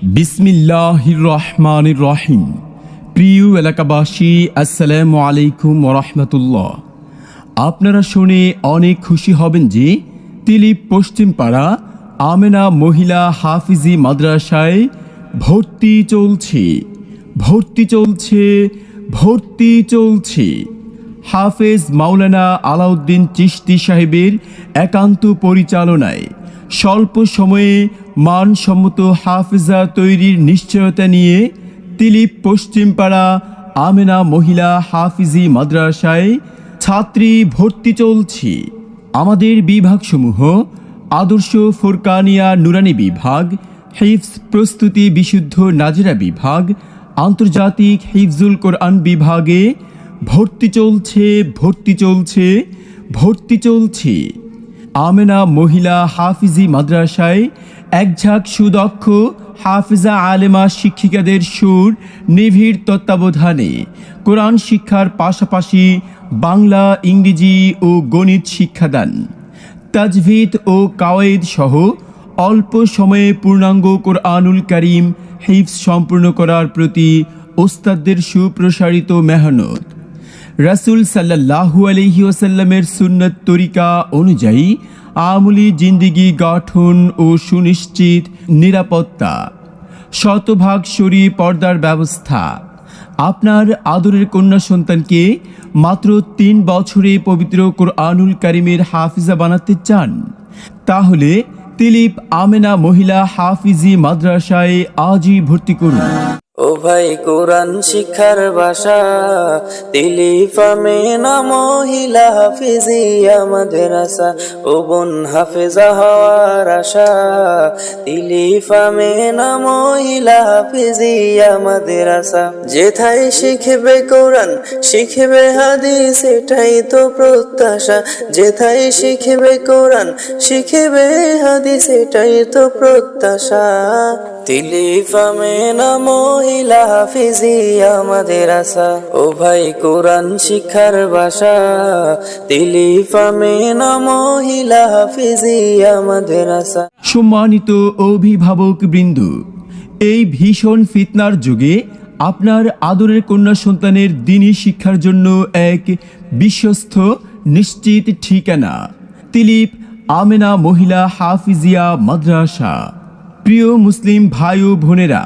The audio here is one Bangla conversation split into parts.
বিসমিল্লাহির রহমানির রহিম। প্রিয় এলাকাবাসী, আসসালামু আলাইকুম ওয়া রাহমাতুল্লাহ। আপনারা শুনে অনেক খুশি হবেন যে তিলিপ পশ্চিমপাড়া আমেনা মহিলা হাফিজি মাদ্রাসায় ভর্তি চলছে। হাফেজ মাওলানা আলাউদ্দিন চিশতি সাহেবের একান্ত পরিচালনায় স্বল্প সময়ে মানসম্মত হাফেজা তৈরির নিশ্চয়তা নিয়ে তিলিপ পশ্চিমপাড়া আমেনা মহিলা হাফিজি মাদ্রাসায় ছাত্রী ভর্তি চলছে। আমাদের বিভাগসমূহ: আদর্শ ফুরকানিয়া নুরানি বিভাগ, হিফজ প্রস্তুতি বিশুদ্ধ নাজিরা বিভাগ, আন্তর্জাতিক হিফজুল কোরআন বিভাগে ভর্তি চলছে। আমেনা মহিলা হাফিজি মাদ্রাসায় একঝাঁক সুদক্ষ হাফিজা আলেমা শিক্ষিকাদের সুর নিবিড় তত্ত্বাবধানে কোরআন শিক্ষার পাশাপাশি বাংলা, ইংরেজি ও গণিত শিক্ষাদান, তাজভিদ ও কাওয়াইদ সহ অল্প সময়ে পূর্ণাঙ্গ কোরআনুল কারীম হিফজ সম্পূর্ণ করার প্রতি ওস্তাদদের সুপ্রসারিত মেহনত। রাসূল সাল্লাল্লাহু আলাইহি ওয়াসাল্লামের সুন্নত তরিকা অনুযায়ী আমলি জিন্দেগি গঠন ও সুনিশ্চিত নিরাপত্তা, শতভাগ শরী পর্দার ব্যবস্থা। আপনার আদরের কন্যা সন্তানকে মাত্র ৩ বছরে পবিত্র কোরআনুল কারীমের হাফিজা বানাতে চান? তাহলে তিলিপ আমেনা মহিলা হাফিজি মাদ্রাসায় আজই ভর্তি করুন। ও ভাই, কোরআন শিক্ষার ভাষা তিলিপ আমেনা মহিলা হাফিজিয়া মাদ্রাসা। ও বোন, হাফেজা হওয়ার আশা, তিলিপ আমেনা মহিলা হাফিজিয়া মাদ্রাসা। যেথায় শিখবে কোরআন, শিখবে হাদিস, এটাই তো প্রত্যাশা। যেথায় শিখবে কোরআন, শিখবে হাদিস, এটাই তো প্রত্যাশা। তিলিপ আমেনা মহিলা হাফিজিয়া মাদ্রাসা। ও ভাই, কোরআন শিক্ষার ভাষা তিলিপ আমেনা মহিলা হাফিজিয়া মাদ্রাসা। সম্মানিত অভিভাবক বৃন্দ, এই ভীষণ ফিতনার যুগে আপনার আদরের কন্যা সন্তানের দ্বীনি শিক্ষার জন্য এক বিশ্বস্ত নিশ্চিত ঠিকানা তিলিপ আমেনা মহিলা হাফিজিয়া মাদ্রাসা। প্রিয় মুসলিম ভাই ও বোনেরা,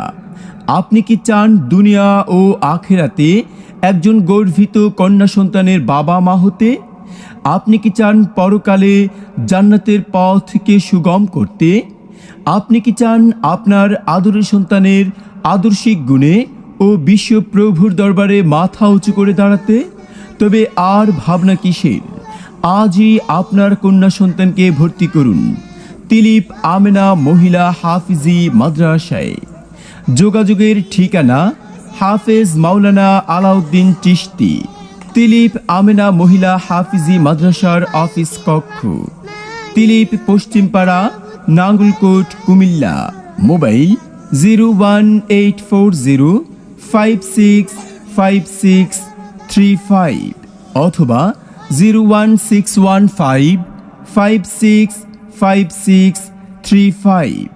আপনি কি চান দুনিয়া ও আখিরাতে একজন গর্বিত কন্যা সন্তানের বাবা মা হতে? আপনি কি চান পরকালে জান্নাতের পথকে সুগম করতে? আপনি কি চান আপনার আদরের সন্তানের আদর্শিক গুণে ও বিশ্বপ্রভুর দরবারে মাথা উঁচু করে দাঁড়াতে? তবে আর ভাবনা কিসের? আজই আপনার কন্যা সন্তানকে ভর্তি করুন তিলিপ আমেনা মহিলা হাফিজি মাদ্রাসায়। যোগাযোগের ঠিকানা: হাফেজ মাওলানা আলাউদ্দিন চিশতি, তিলিপ আমেনা মহিলা হাফিজি মাদ্রাসার অফিস কক্ষ, তিলিপ পশ্চিমপাড়া, নাঙ্গলকোট, কুমিল্লা। মোবাইল 01840565635 অথবা 01615565635।